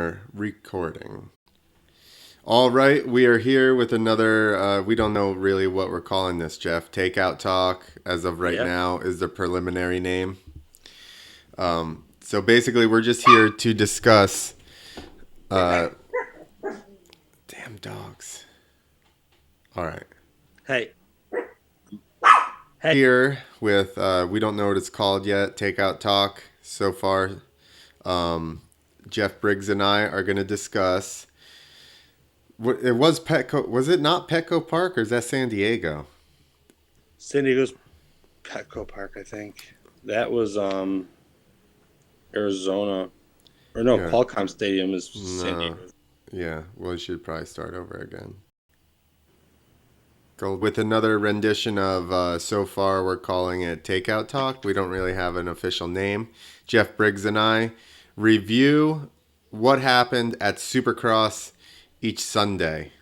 are recording. All right, we are here with another, we don't know really what we're calling this, Jeff. Takeout Talk, as of right now, is the preliminary name. So basically, we're just here to discuss, damn dogs. All right. Hey. Here with, we don't know what it's called yet, Takeout Talk. So far, Jeff Briggs and I are going to discuss. It was Petco. Was it not Petco Park, or is that San Diego? San Diego's Petco Park, I think. That was Arizona. Or no, Yeah. Qualcomm Stadium is San No. Diego. Yeah. Well, we should probably start over again. Go with another rendition of. So far, we're calling it Takeout Talk. We don't really have an official name. Jeff Briggs and I review what happened at Supercross each Sunday.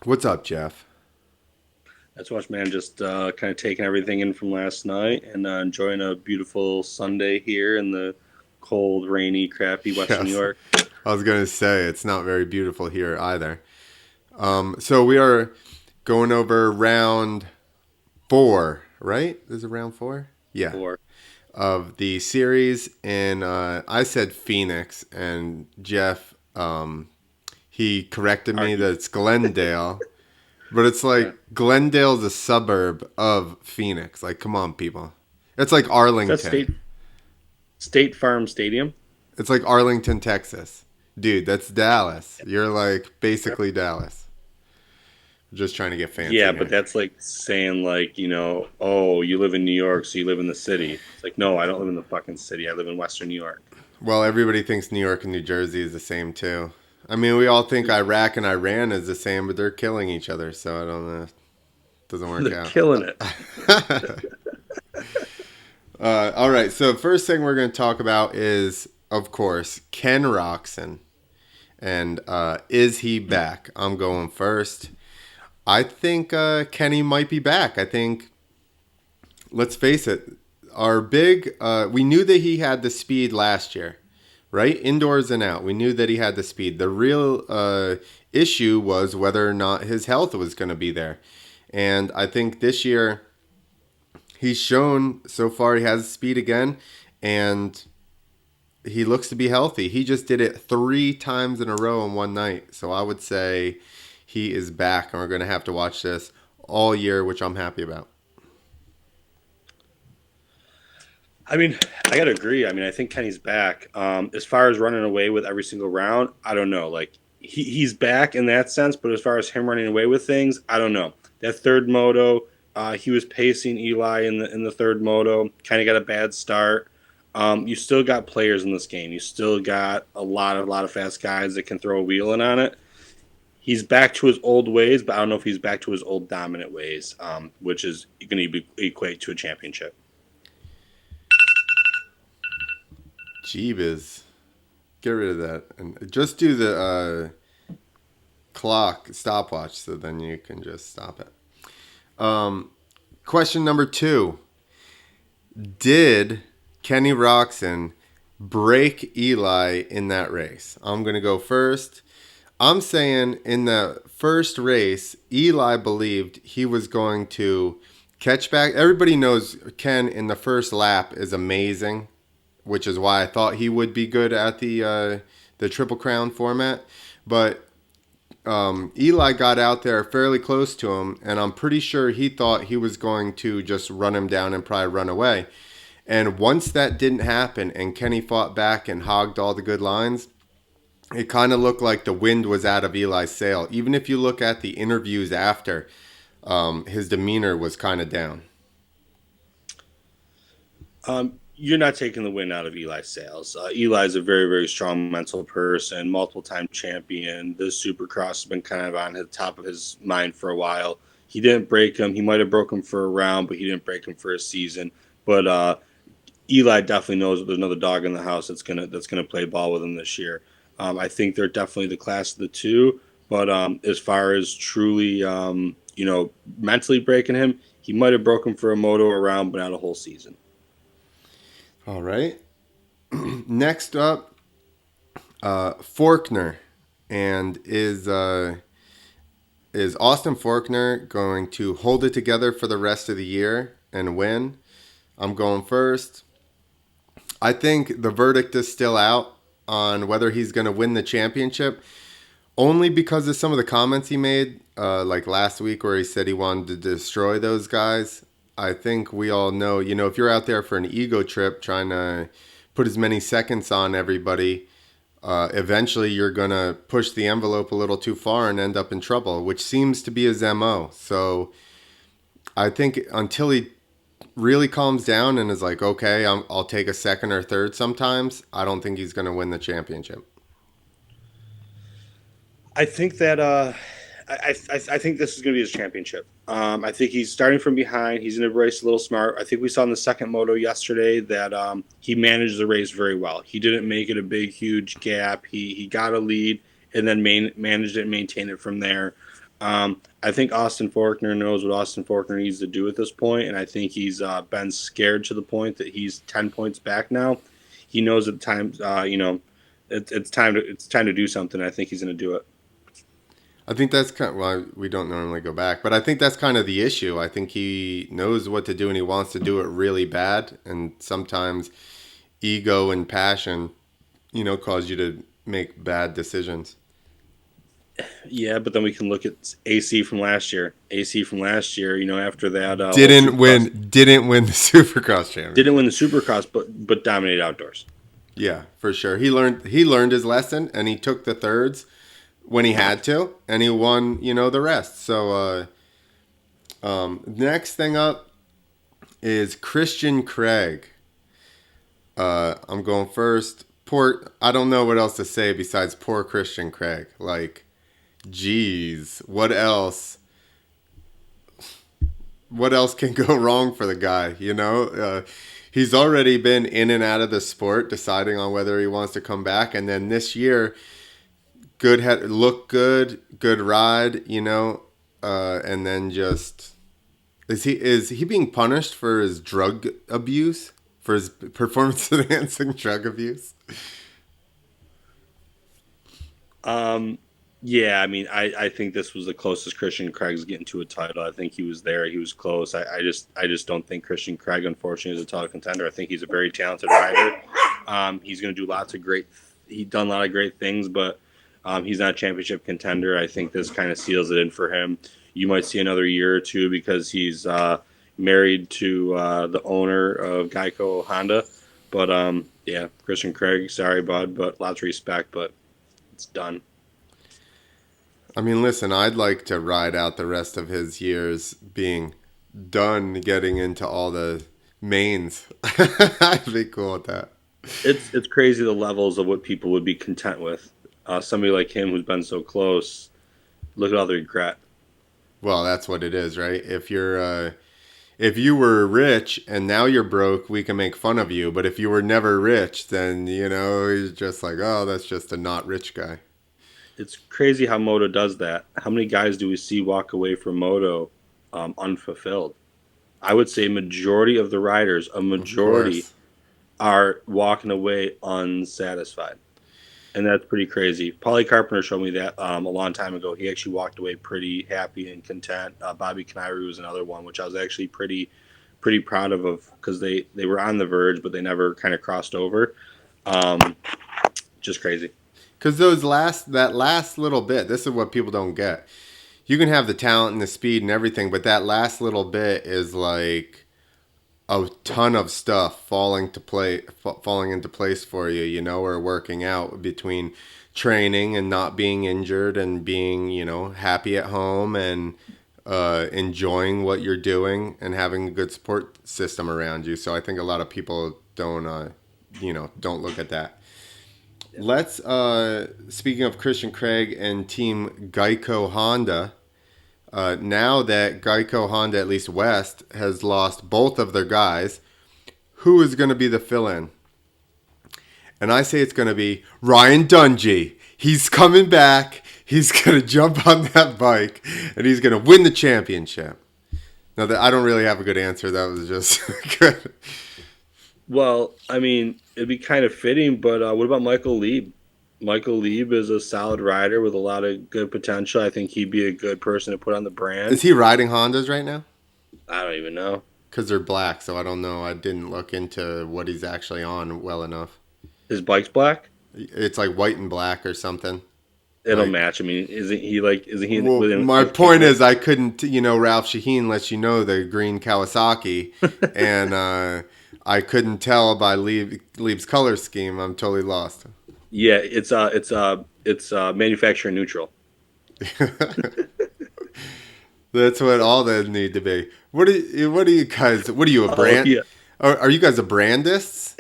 What's up, Jeff? That's much, man. Just kind of taking everything in from last night and enjoying a beautiful Sunday here in the cold, rainy, crappy Western New Yes. York. I was going to say it's not very beautiful here either. So we are going over round 4, right? Is it round 4? Yeah. Or Of the series. And I said Phoenix, and Jeff, he corrected me that it's Glendale. But it's like Glendale's a suburb of Phoenix. Like, come on, people. It's like That's Arlington. State Farm Stadium. It's like Arlington, Texas. Dude, that's Dallas. You're like basically Dallas. Just trying to get fancy. Yeah, here. but that's like saying oh, you live in New York, so you live in the city. It's like, no, I don't live in the fucking city. I live in Western New York. Well, everybody thinks New York and New Jersey is the same too. I mean, we all think Iraq and Iran is the same, but they're killing each other, so I don't know. It doesn't work They're out. killing it. All right, so first thing we're going to talk about is, of course, Ken Roczen. And is he back? I'm going first. I think Kenny might be back. I think, let's face it, we knew that he had the speed last year, right? Indoors and out. We knew that he had the speed. The real issue was whether or not his health was going to be there. And I think this year he's shown so far he has speed again, and he looks to be healthy. He just did it 3 times in a row in one night. So I would say he is back, and we're going to have to watch this all year, which I'm happy about. I mean, I got to agree. I mean, I think Kenny's back. As far as running away with every single round, I don't know. Like, he's back in that sense, but as far as him running away with things, I don't know. That third moto, he was pacing Eli in the third moto, kind of got a bad start. You still got players in this game. You still got a lot of fast guys that can throw a wheel in on it. He's back to his old ways, but I don't know if he's back to his old dominant ways, which is going to equate to a championship. Jeebus. Get rid of that. And just do the clock stopwatch, so then you can just stop it. Question number 2. Did Kenny Roczen break Eli in that race? I'm going to go first. I'm saying in the first race, Eli believed he was going to catch back. Everybody knows Ken in the first lap is amazing, which is why I thought he would be good at the Triple Crown format. But Eli got out there fairly close to him, and I'm pretty sure he thought he was going to just run him down and probably run away. And once that didn't happen and Kenny fought back and hogged all the good lines, it kind of looked like the wind was out of Eli's sail. Even if you look at the interviews after, his demeanor was kind of down. You're not taking the wind out of Eli's sails. Eli's a very, very strong mental person, multiple-time champion. The Supercross has been kind of on the top of his mind for a while. He didn't break him. He might have broke him for a round, but he didn't break him for a season. But Eli definitely knows that there's another dog in the house that's gonna play ball with him this year. I think they're definitely the class of the two. But as far as truly, mentally breaking him, he might have broken for a moto around, but not a whole season. All right. Next up, Forkner, and is Austin Forkner going to hold it together for the rest of the year and win? I'm going first. I think the verdict is still out on whether he's going to win the championship, only because of some of the comments he made, like last week where he said he wanted to destroy those guys. I think we all know, if you're out there for an ego trip trying to put as many seconds on everybody, eventually you're going to push the envelope a little too far and end up in trouble, which seems to be his MO. So I think until he really calms down and is like, okay, I'll take a second or third sometimes, I don't think he's going to win the championship. I think that I think this is going to be his championship. I think he's starting from behind. He's going to race a little smart. I think we saw in the second moto yesterday that he managed the race very well. He didn't make it a big, huge gap. He got a lead and then managed it and maintained it from there. I think Austin Forkner knows what Austin Forkner needs to do at this point, and I think he's been scared to the point that he's 10 points back now. He knows at times, it's time to do something. I think he's going to do it. I think that's kind of, well, we don't normally go back, but I think that's kind of the issue. I think he knows what to do and he wants to do it really bad. And sometimes ego and passion, cause you to make bad decisions. Yeah, but then we can look at AC from last year. AC from last year, after that Didn't win the Supercross championship. Didn't win the Supercross, but dominated outdoors. Yeah, for sure. He learned his lesson and he took the thirds when he had to, and he won, the rest. So, next thing up is Christian Craig. I'm going first. I don't know what else to say besides poor Christian Craig. Like, geez, what else? What else can go wrong for the guy? He's already been in and out of the sport, deciding on whether he wants to come back, and then this year, look good ride, and then just is he being punished for his drug abuse, for his performance enhancing drug abuse? Yeah, I mean, I think this was the closest Christian Craig's getting to a title. I think he was there. He was close. I just don't think Christian Craig, unfortunately, is a title contender. I think he's a very talented rider. He's going to do he's done a lot of great things, but he's not a championship contender. I think this kind of seals it in for him. You might see another year or two because he's married to the owner of Geico Honda. But yeah, Christian Craig, sorry, bud, but lots of respect, but it's done. I mean, listen, I'd like to ride out the rest of his years being done getting into all the mains. I'd be cool with that. It's crazy the levels of what people would be content with. Somebody like him who's been so close, look at all the regret. Well, that's what it is, right? If you were rich and now you're broke, we can make fun of you. But if you were never rich, then he's just like, oh, that's just a not rich guy. It's crazy how Moto does that. How many guys do we see walk away from Moto unfulfilled? I would say majority of the riders, are walking away unsatisfied. And that's pretty crazy. Paulie Carpenter showed me that a long time ago. He actually walked away pretty happy and content. Bobby Canary was another one, which I was actually pretty proud of because they were on the verge, but they never kind of crossed over. Just crazy. Because that last little bit, this is what people don't get. You can have the talent and the speed and everything, but that last little bit is like a ton of stuff falling into place for you, or working out between training and not being injured and being, happy at home and enjoying what you're doing and having a good support system around you. So I think a lot of people don't look at that. Let's, speaking of Christian Craig and Team Geico Honda, now that Geico Honda, at least West, has lost both of their guys, who is going to be the fill-in? And I say it's going to be Ryan Dungey. He's coming back. He's going to jump on that bike, and he's going to win the championship. Now, I don't really have a good answer. That was just good. Well, I mean, it'd be kind of fitting, but what about Michael Lieb? Michael Lieb is a solid rider with a lot of good potential. I think he'd be a good person to put on the brand. Is he riding Hondas right now? I don't even know. Because they're black, so I don't know. I didn't look into what he's actually on well enough. His bike's black. It's like white and black or something. It'll Like, match. I mean, isn't he like? Isn't he well, within? my point is, I couldn't. Ralph Shaheen lets you know the green Kawasaki, and I couldn't tell by Lieb's color scheme. I'm totally lost. Yeah, it's manufacturer neutral. That's what all that need to be. What are you guys? What are you, a brand? Yeah. Are you guys a brandists?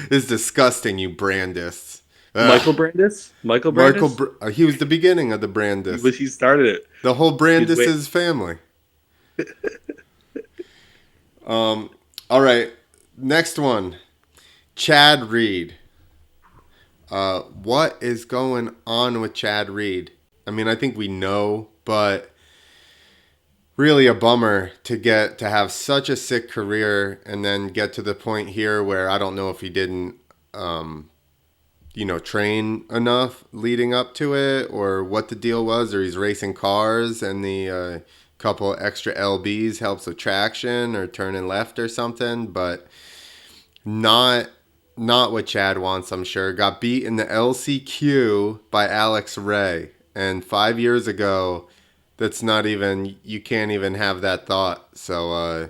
It's disgusting, you brandists. Michael Brandis. Michael Brandis. He was the beginning of the Brandis. He started it. The whole Brandis is family. All right, next one, Chad Reed. What is going on with Chad Reed? I mean, I think we know, but really a bummer to have such a sick career and then get to the point here where I don't know if he didn't, train enough leading up to it, or what the deal was, or he's racing cars and the couple extra LBs helps with traction or turning left or something, but not what Chad wants, I'm sure. Got beat in the LCQ by Alex Ray. And 5 years ago, you can't even have that thought. So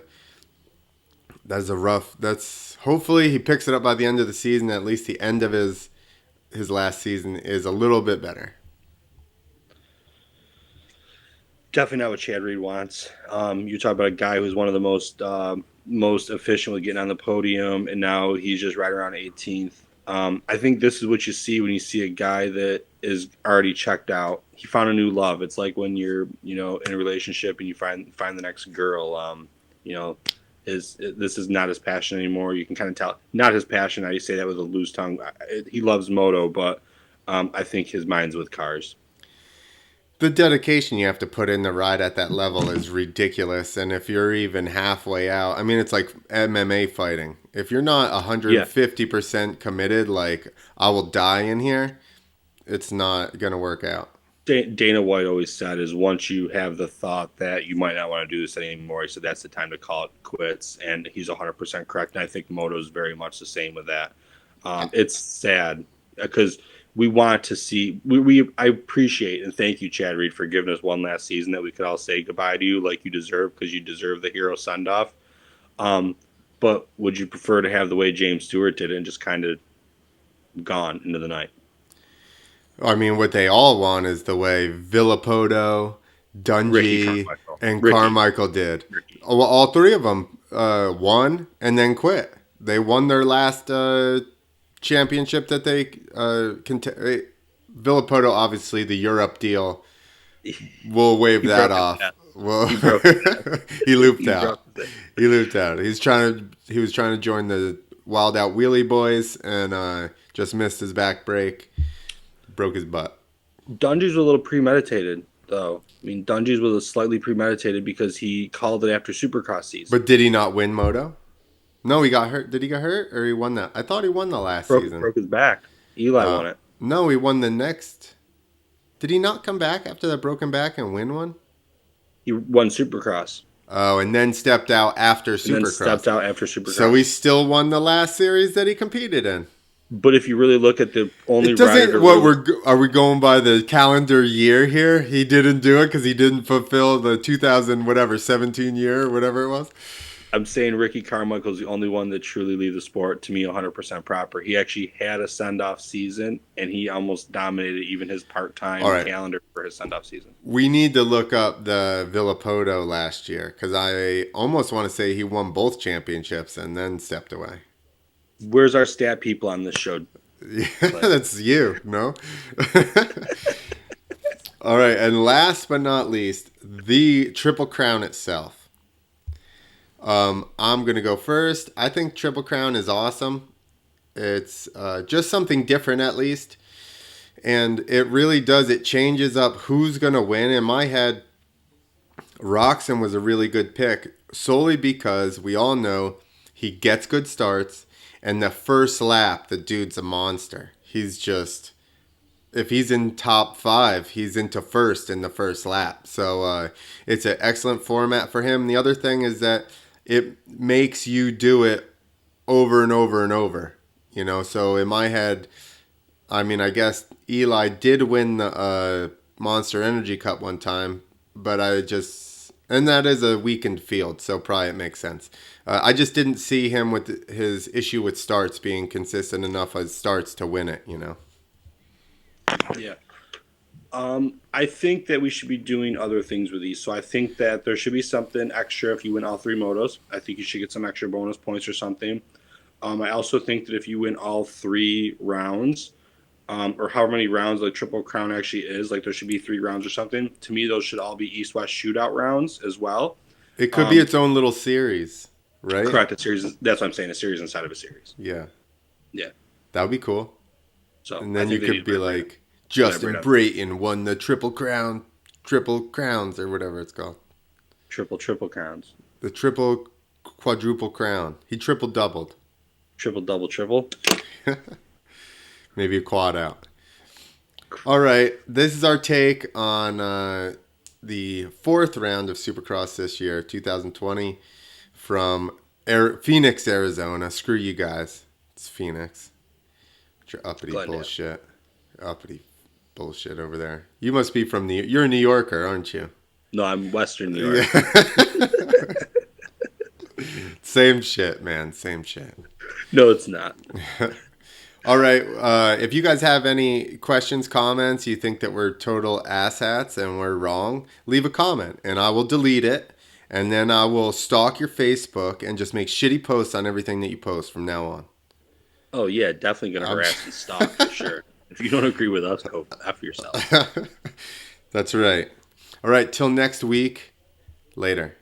hopefully he picks it up by the end of the season. At least the end of his last season is a little bit better. Definitely not what Chad Reed wants. You talk about a guy who's one of the most efficient with getting on the podium, and now he's just right around 18th. I think this is what you see when you see a guy that is already checked out. He found a new love. It's like when you're, in a relationship and you find the next girl. This is not his passion anymore. You can kind of tell, not his passion. I say that with a loose tongue. He loves moto, but I think his mind's with cars. The dedication you have to put in the ride at that level is ridiculous. And if you're even halfway out, I mean, it's like MMA fighting. If you're not 150% committed, like, I will die in here, it's not going to work out. Dana White always said is once you have the thought that you might not want to do this anymore, he said that's the time to call it quits. And he's 100% correct. And I think Moto is very much the same with that. It's sad because we want to see. I appreciate and thank you, Chad Reed, for giving us one last season that we could all say goodbye to you like you deserve, because you deserve the hero send off. But would you prefer to have the way James Stewart did it and just kind of gone into the night? I mean, what they all want is the way Villapoto, Dungey, and Carmichael did. Well, all three of them won and then quit. They won their last championship that they Villapoto, obviously the Europe deal, we'll wave that off. Well, he looped out. He looped out. He was trying to join the Wild Out Wheelie Boys and just missed his back break, broke his butt. Dungey's was a little premeditated, though. I mean, Dungey's was slightly premeditated because he called it after Supercross season. But did he not win Moto? No, he got hurt. Did he get hurt or he won that? I thought he won the last season. Broke his back. Eli won it. No, he won the next. Did he not come back after that broken back and win one? He won Supercross. Oh, and then stepped out after Supercross. So he still won the last series that he competed in. But if you really look at the only are we going by the calendar year here? He didn't do it because he didn't fulfill the 17 year, whatever it was. I'm saying Ricky Carmichael's the only one that truly leaves the sport, to me, 100% proper. He actually had a send-off season, and he almost dominated even his part-time calendar for his send-off season. We need to look up the Villapoto last year, because I almost want to say he won both championships and then stepped away. Where's our stat people on this show? Yeah, that's you, no? All right, and last but not least, the Triple Crown itself. I'm going to go first. I think Triple Crown is awesome. It's just something different, at least. And it really does. It changes up who's going to win. In my head, Roczen was a really good pick, solely because we all know he gets good starts And the first lap, the dude's a monster. He's just, if he's in top 5, he's into first in the first lap. So it's an excellent format for him. The other thing is that it makes you do it over and over and over. So in my head, I mean, I guess Eli did win the Monster Energy Cup one time, but and that is a weakened field, so probably it makes sense. I just didn't see him with his issue with starts being consistent enough as starts to win it, Yeah. I think that we should be doing other things with these. So I think that there should be something extra if you win all 3 motos. I think you should get some extra bonus points or something. I also think that if you win all 3 rounds, or however many rounds like Triple Crown actually is, like there should be 3 rounds or something. To me, those should all be East-West shootout rounds as well. It could be its own little series, right? Correct. A series. That's what I'm saying. A series inside of a series. Yeah. Yeah. That would be cool. So and then you could be like, Justin Brayton won the Triple Crowns or whatever it's called. Triple crowns. The triple quadruple crown. He triple doubled. Triple double triple. Maybe a quad out. All right, this is our take on the 4th round of Supercross this year, 2020, from Phoenix, Arizona. Screw you guys. It's Phoenix. It's your uppity Glendale. bullshit. Uppity bullshit over there. You must be from You're a New Yorker, aren't you? No, I'm Western New York. Same shit, man. Same shit. No, it's not. All right. If you guys have any questions, comments, you think that we're total asshats and we're wrong, leave a comment and I will delete it. And then I will stalk your Facebook and just make shitty posts on everything that you post from now on. Oh, yeah. Definitely going to harass and stalk for sure. If you don't agree with us, go F yourself. That's right. All right. Till next week. Later.